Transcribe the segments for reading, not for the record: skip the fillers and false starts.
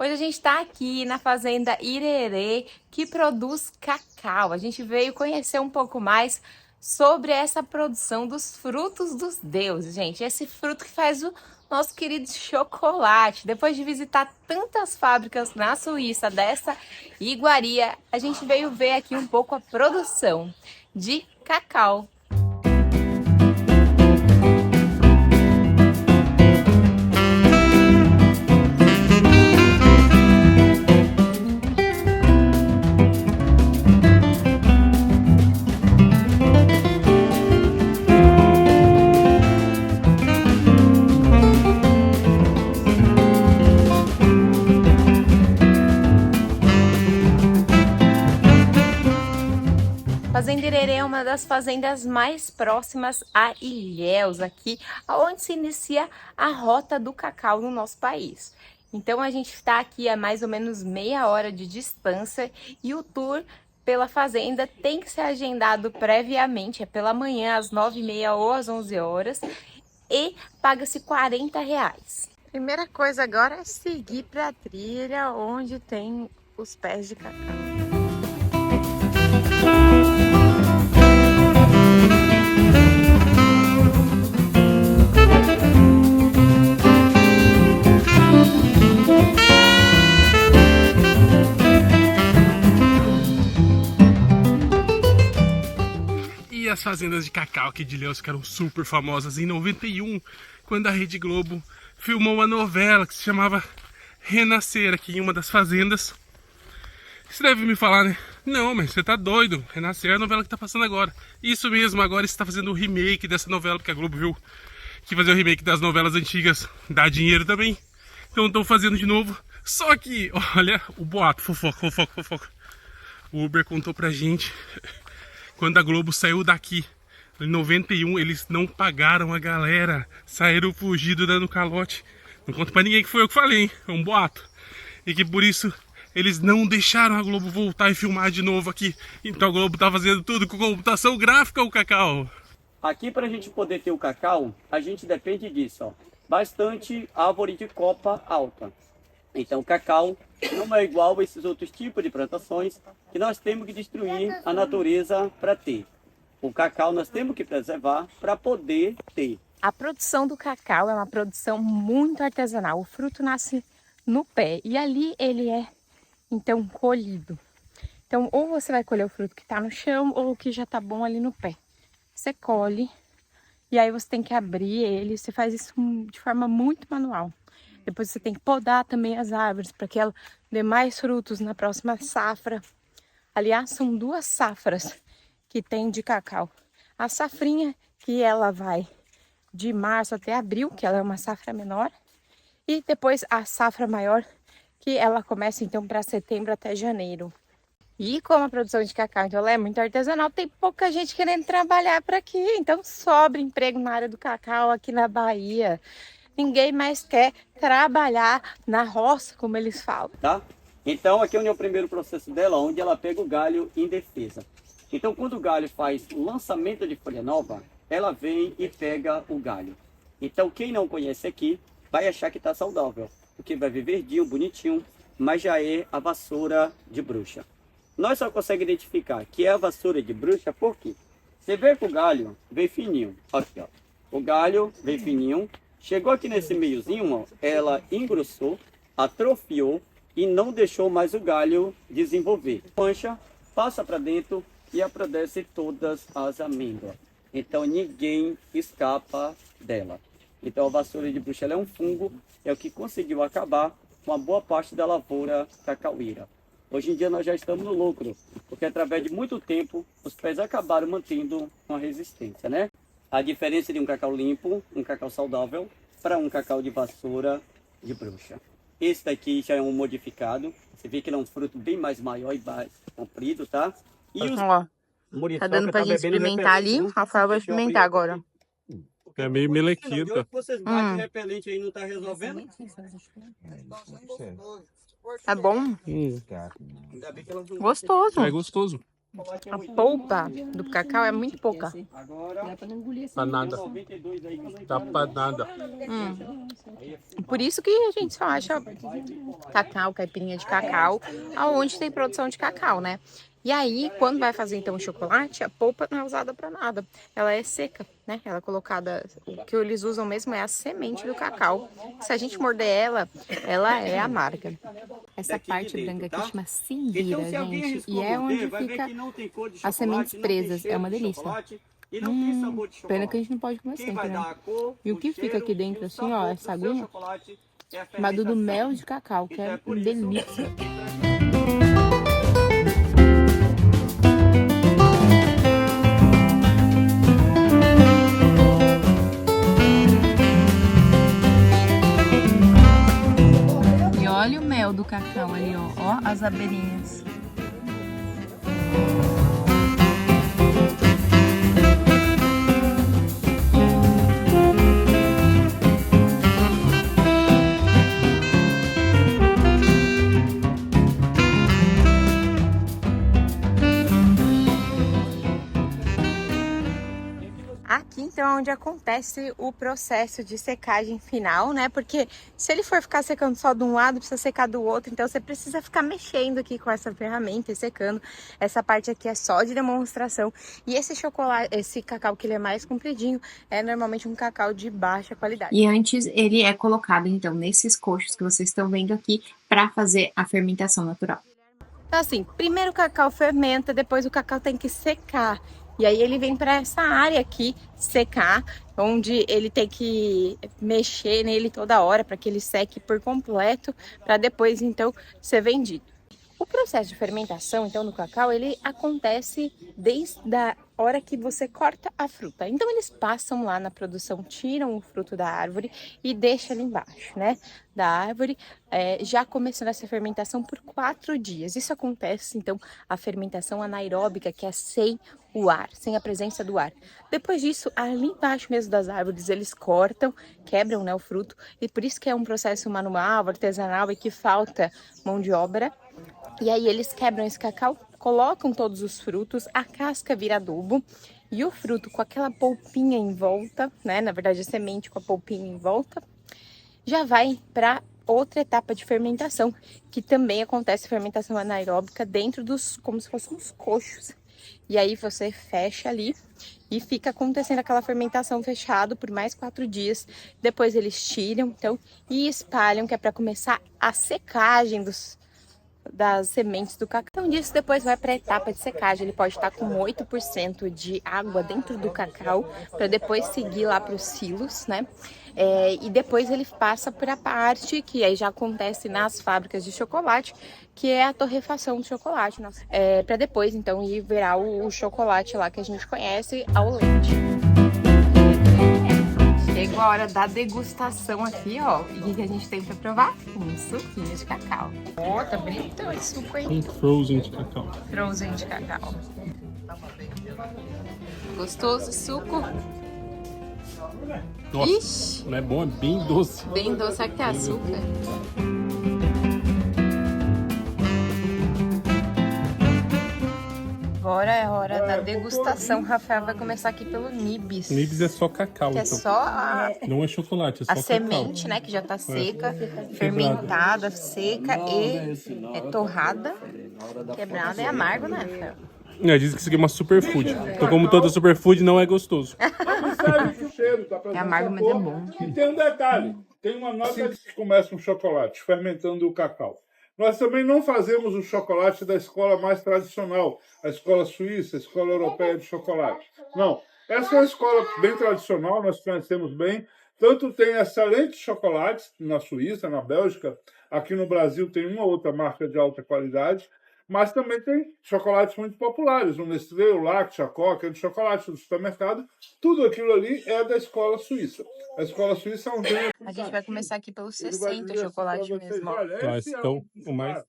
Hoje a gente está aqui na fazenda Irerê, que produz cacau. A gente veio conhecer um pouco mais sobre essa produção dos frutos dos deuses, gente. Esse fruto que faz o nosso querido chocolate. Depois de visitar tantas fábricas na Suíça dessa iguaria, a gente veio ver aqui um pouco a produção de cacau. Fazenda Irerê é uma das fazendas mais próximas a Ilhéus, aqui onde se inicia a rota do cacau no nosso país. Então a gente está aqui a mais ou menos meia hora de distância e o tour pela fazenda tem que ser agendado previamente, é pela manhã às 9h30 ou às 11 horas e paga-se R$40. Primeira coisa agora é seguir para a trilha onde tem os pés de cacau. E as fazendas de cacau aqui de Ilhéus ficaram super famosas em 91, quando a Rede Globo filmou uma novela que se chamava Renascer aqui em uma das fazendas. Você deve me falar, né? Não, mas você tá doido, Renascer é a novela que tá passando agora. Isso mesmo, agora está fazendo o remake dessa novela, porque a Globo viu que fazer o remake das novelas antigas dá dinheiro também. Então estão fazendo de novo. Só que, olha o boato, fofoca. O Uber contou pra gente, quando a Globo saiu daqui, em 91, eles não pagaram a galera, saíram fugidos dando calote. Não conta pra ninguém que foi eu que falei, hein? É um boato. E que por isso eles não deixaram a Globo voltar e filmar de novo aqui. Então a Globo tá fazendo tudo com computação gráfica, o cacau. Aqui, para a gente poder ter o cacau, a gente depende disso, ó. Bastante árvore de copa alta. Então o cacau não é igual a esses outros tipos de plantações que nós temos que destruir a natureza para ter. O cacau nós temos que preservar para poder ter. A produção do cacau é uma produção muito artesanal. O fruto nasce no pé e ali ele é, então, colhido. Então, ou você vai colher o fruto que está no chão ou o que já está bom ali no pé. Você colhe e aí você tem que abrir ele. Você faz isso de forma muito manual. Depois você tem que podar também as árvores para que ela dê mais frutos na próxima safra. Aliás, são 2 safras que tem de cacau. A safrinha, que ela vai de março até abril, que ela é uma safra menor. E depois a safra maior, que ela começa então para setembro até janeiro. E como a produção de cacau então, ela é muito artesanal, tem pouca gente querendo trabalhar para aqui. Então sobra emprego na área do cacau aqui na Bahia. Ninguém mais quer trabalhar na roça, como eles falam. Tá? Então aqui é o primeiro processo dela, onde ela pega o galho em defesa. Então quando o galho faz o lançamento de folha nova, ela vem e pega o galho. Então quem não conhece aqui vai achar que está saudável, porque vai ver verdinho, bonitinho, mas já é a vassoura de bruxa. Nós só conseguimos identificar que é a vassoura de bruxa porque você vê que o galho vem fininho. Aqui, ó. O galho vem fininho. Chegou aqui nesse meiozinho, ó, ela engrossou, atrofiou e não deixou mais o galho desenvolver. Pancha, passa para dentro e apodrece todas as amêndoas. Então ninguém escapa dela. Então a vassoura de bruxa ela é um fungo, é o que conseguiu acabar com a boa parte da lavoura cacaueira. Hoje em dia nós já estamos no lucro, porque através de muito tempo os pés acabaram mantendo uma resistência, né? A diferença de um cacau limpo, um cacau saudável, para um cacau de vassoura de bruxa. Esse daqui já é um modificado. Você vê que ele é um fruto bem mais maior e mais comprido, tá? E os... Ó, tá dando pra gente experimentar ali. Rafael vai experimentar agora. É meio melequita. Vocês batem repelente aí, não tá resolvendo? Tá bom? Gostoso. É gostoso. A polpa do cacau é muito pouca. Agora, Pra nada. 92 aí. Tá pra nada. Por isso que a gente só acha cacau, caipirinha de cacau, aonde tem produção de cacau, né? E aí, quando vai fazer então o chocolate, a polpa não é usada para nada. Ela é seca, né? Ela é colocada. O que eles usam mesmo é a semente do cacau. Se a gente morder ela, ela é amarga. Essa parte branca aqui chama cindeira, Então, se alguém gente. riscou E é onde morder, vai ver fica que não tem cor de as chocolate, sementes não tem presas. cheiro É uma de delícia. chocolate e não tem sabor de chocolate. Pena que a gente não pode comer Quem sempre, vai né? dar a cor, E o que fica cheiro aqui dentro, e o assim, ó, sabor essa do seu aguinha, chocolate é a chamado do fermentação. mel de cacau, que Então, é é por uma isso delícia. E olha o mel do cacau ali, ó. Ó as abelhinhas. Aqui então é onde acontece o processo de secagem final, né? Porque se ele for ficar secando só de um lado, precisa secar do outro. Então você precisa ficar mexendo aqui com essa ferramenta e secando. Essa parte aqui é só de demonstração. E esse chocolate, esse cacau que ele é mais compridinho, é normalmente um cacau de baixa qualidade. E antes ele é colocado então nesses coxos que vocês estão vendo aqui para fazer a fermentação natural. Então assim, primeiro o cacau fermenta, depois o cacau tem que secar. E aí ele vem para essa área aqui secar, onde ele tem que mexer nele toda hora para que ele seque por completo, para depois então ser vendido. O processo de fermentação, então, no cacau, ele acontece desde a hora que você corta a fruta. Então, eles passam lá na produção, tiram o fruto da árvore e deixam ali embaixo, né? Da árvore, já começando essa fermentação por 4 dias. Isso acontece, então, a fermentação anaeróbica, que é sem o ar, sem a presença do ar. Depois disso, ali embaixo mesmo das árvores, eles cortam, quebram, né, o fruto. E por isso que é um processo manual, artesanal e que falta mão de obra. E aí eles quebram esse cacau, colocam todos os frutos, a casca vira adubo e o fruto com aquela polpinha em volta, né? Na verdade a semente com a polpinha em volta, já vai para outra etapa de fermentação, que também acontece fermentação anaeróbica dentro dos, como se fossem uns coxos. E aí você fecha ali e fica acontecendo aquela fermentação fechado por mais 4 dias. Depois eles tiram, então, e espalham, que é para começar a secagem das sementes do cacau. Então disso depois vai para a etapa de secagem. Ele pode estar com 8% de água dentro do cacau para depois seguir lá para os silos, né? E depois ele passa por a parte que aí já acontece nas fábricas de chocolate, que é a torrefação do chocolate, para depois então ir virar o chocolate lá que a gente conhece ao leite. Chegou a hora da degustação aqui, ó. E o que a gente tem pra provar? Um suquinho de cacau. Ó, tá bonito esse suco aí. Um frozen de cacau. Frozen de cacau. Gostoso esse suco? Nossa, Ixi, não é bom, é bem doce. bem doce. Será que tem açúcar? Agora é hora da degustação. O Rafael vai começar aqui pelo Nibs. Nibs é só cacau, Que é então. só a Não é chocolate, é só a cacau. semente, né, que já tá seca, fermentada, seca e torrada, quebrada e amargo, né, Rafael? Dizem que isso aqui é uma superfood. Então, como toda superfood, não é gostoso. É amargo, mas é bom. E tem um detalhe, tem uma nota que começa com chocolate, fermentando o cacau. Nós também não fazemos o chocolate da escola mais tradicional, a escola suíça, a escola europeia de chocolate. Não, essa é uma escola bem tradicional, nós conhecemos bem. Tanto tem excelentes chocolates na Suíça, na Bélgica, aqui no Brasil tem uma outra marca de alta qualidade, mas também tem chocolates muito populares, o Nestlé, o Lacte, a Coca, aquele chocolate do supermercado, tudo aquilo ali é da escola suíça. A escola suíça é um gênero. A gente vai começar aqui pelos 60 chocolate mesmo, ó. Mas, então, o mais...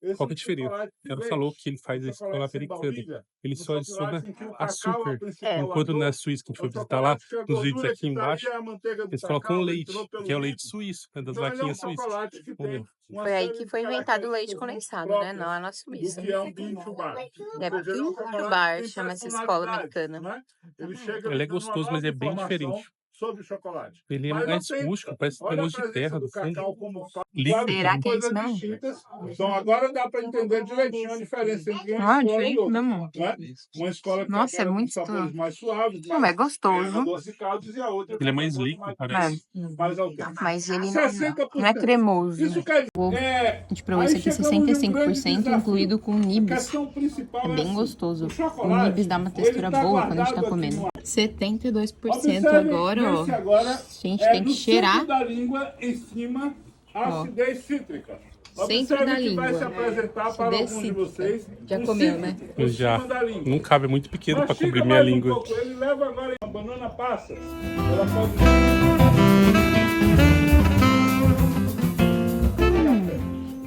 Esse Qual que é a diferença? chocolate Ela leite, falou que ele faz a escola chocolate sem americana. baunilha, Ele um só adiciona chocolate em que o cacau é açúcar. o principal Enquanto na ator, Suíça, que a gente é foi um visitar lá, chocolate que a nos vídeos gordura aqui que tá ali embaixo, é a manteiga do eles colocam cacau, leite, entrou pelo que é o leite líquido. suíço, né, das Então ele é um vaquinhas suíças. chocolate que Vamos tem ver. uma Foi aí série que de foi inventado o leite características condensado, né? próprias Não lá na do Suíça. que é um Pinto Bar. É Ou seja, ele é um Pinto chocolate que Bar, tem chama essa escola personalidade, americana. né? Ele chega Ele é lhe dando uma gostoso, mas nova é bem informação diferente. sobre o chocolate. Ele é Mas não mais tem. rústico, parece que tem Olha a gosto de presença terra do no fundo. cacau como claro Líquido. Será são que é isso coisas mesmo? distintas. Então agora dá para entender direitinho a diferença entre uma Ah, escola e diferente outra. mesmo. Né? Uma escola que Nossa, é trabalha com muito sabores mais suaves, Não, é mais gostoso. adocicados, e a outra Ele é com mais sabores líquido, mais parece. mais autênticos. Mas ele não é 60%. cremoso. Isso quer A é, gente provou aí isso aqui chegamos em um grande 65%, desafio. incluído com A nibs. questão principal É bem assim, gostoso. o O chocolate, nibs dá uma ele textura tá boa quando a gente tá guardado aqui comendo. no 72% Observe agora, ó. nesse agora, A gente tem que no cheirar. centro da língua, em cima, a Ó. acidez cítrica. Centro Observe da que vai língua. se apresentar para Acidez alguns de cítrica. vocês. Já um comeu, cítrico né? por Já. cima da língua. Não cabe, é muito pequeno para Mastiga cobrir minha mais um língua. pouco. Ele leva agora uma banana passa. Ela pode...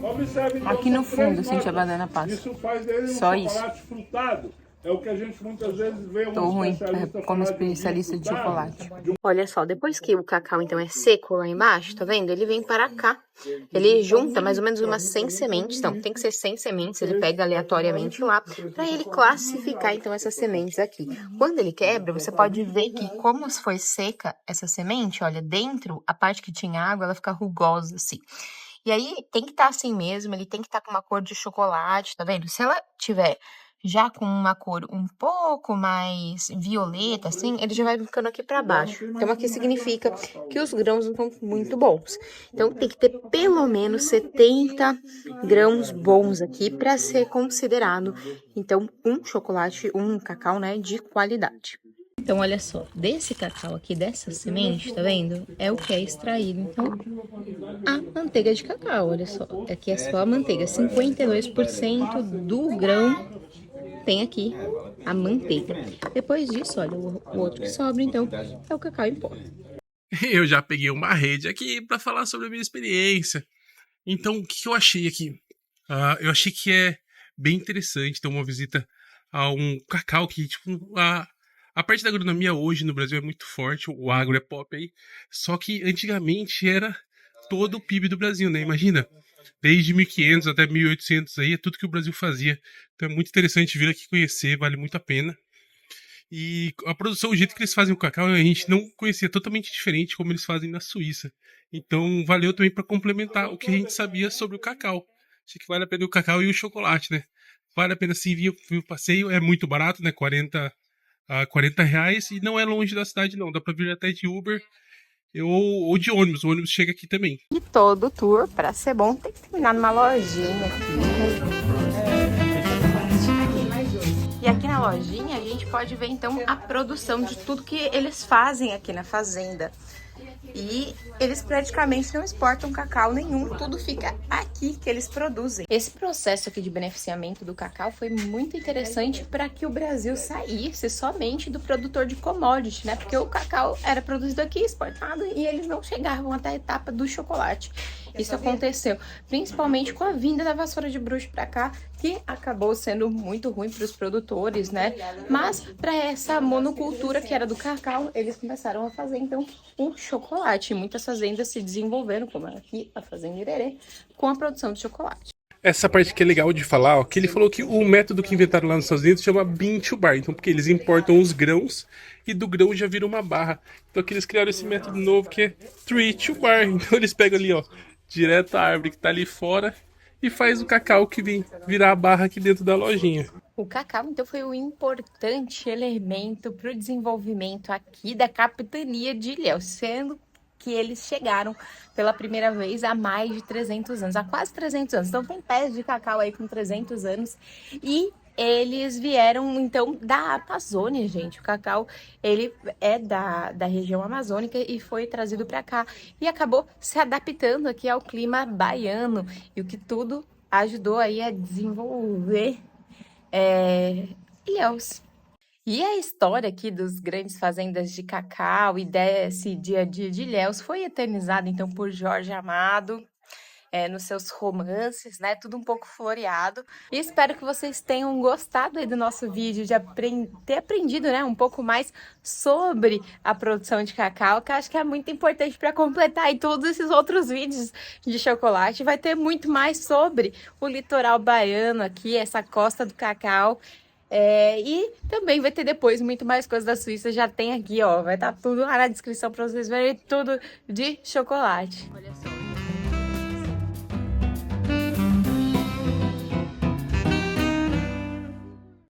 Observe, então, Aqui no são três fundo, sente a notas. banana passa. Isso faz dele um Só isso. chocolate frutado. É o que a gente muitas vezes vê Tô ruim como especialista de chocolate. Olha só, depois que o cacau então é seco lá embaixo, tá vendo? Ele vem para cá. Ele junta mais ou menos umas 100 sementes, então tem que ser 100 sementes, ele pega aleatoriamente lá, para ele classificar então essas sementes aqui. Quando ele quebra, você pode ver que como foi seca essa semente, olha, dentro, a parte que tinha água, ela fica rugosa assim. E aí tem que estar assim mesmo, ele tem que estar com uma cor de chocolate, tá vendo? Se ela tiver já com uma cor um pouco mais violeta, assim, ele já vai ficando aqui para baixo. Então, aqui significa que os grãos não estão muito bons. Então, tem que ter pelo menos 70 grãos bons aqui para ser considerado, então, um chocolate, um cacau, né, de qualidade. Então, olha só, desse cacau aqui, dessa semente, tá vendo? É o que é extraído. Então, a manteiga de cacau, olha só. Aqui é só a manteiga. 52% do grão tem aqui a manteiga. Depois disso, olha, o outro que sobra, então, é o cacau em pó. Eu já peguei uma rede aqui para falar sobre a minha experiência. Então, o que eu achei aqui? Eu achei que é bem interessante ter uma visita a um cacau que, tipo, a parte da agronomia hoje no Brasil é muito forte, o agro é pop aí, só que antigamente era todo o PIB do Brasil, né? Imagina, desde 1500 até 1800 aí, é tudo que o Brasil fazia. Então é muito interessante vir aqui conhecer, vale muito a pena. E a produção, o jeito que eles fazem o cacau, a gente não conhecia, totalmente diferente como eles fazem na Suíça. Então valeu também para complementar o que a gente sabia sobre o cacau. Acho que vale a pena o cacau e o chocolate, né? Vale a pena sim vir o passeio, é muito barato, né? 40 reais, e não é longe da cidade não, dá pra vir até de Uber ou de ônibus, o ônibus chega aqui também. E todo tour, pra ser bom, tem que terminar numa lojinha aqui. E aqui na lojinha a gente pode ver então a produção de tudo que eles fazem aqui na fazenda. E eles praticamente não exportam cacau nenhum, tudo fica aqui que eles produzem. Esse processo aqui de beneficiamento do cacau foi muito interessante para que o Brasil saísse somente do produtor de commodity, né? Porque o cacau era produzido aqui, exportado, e eles não chegavam até a etapa do chocolate. Isso aconteceu principalmente com a vinda da vassoura de bruxo para cá, que acabou sendo muito ruim para os produtores, né? Mas para essa monocultura que era do cacau, eles começaram a fazer então o chocolate. E muitas fazendas se desenvolveram, como aqui a Fazenda Irerê, com a produção de chocolate. Essa parte que é legal de falar, ó, que ele falou que o método que inventaram lá nos Estados Unidos chama bean to bar. Então, porque eles importam os grãos e do grão já vira uma barra. Então, aqui eles criaram esse método novo que é tree to bar. Então, eles pegam ali, ó, direto a árvore que tá ali fora e faz o cacau que vem virar a barra aqui dentro da lojinha. O cacau, então, foi um importante elemento para o desenvolvimento aqui da capitania de Ilhéus, sendo que eles chegaram pela primeira vez há mais de 300 anos, há quase 300 anos. Então, tem pés de cacau aí com 300 anos e eles vieram, então, da Amazônia, gente. O cacau, ele é da região amazônica e foi trazido para cá e acabou se adaptando aqui ao clima baiano, e o que tudo ajudou aí a desenvolver Ilhéus. E a história aqui dos grandes fazendas de cacau e desse dia a dia de Ilhéus foi eternizada, então, por Jorge Amado. nos seus romances, né? Tudo um pouco floreado. E espero que vocês tenham gostado aí do nosso vídeo, de ter aprendido, né, um pouco mais sobre a produção de cacau, que eu acho que é muito importante para completar aí todos esses outros vídeos de chocolate. Vai ter muito mais sobre o litoral baiano aqui, essa costa do cacau. E também vai ter depois muito mais coisas da Suíça. Já tem aqui, ó, vai estar tudo lá na descrição para vocês verem tudo de chocolate. Olha só.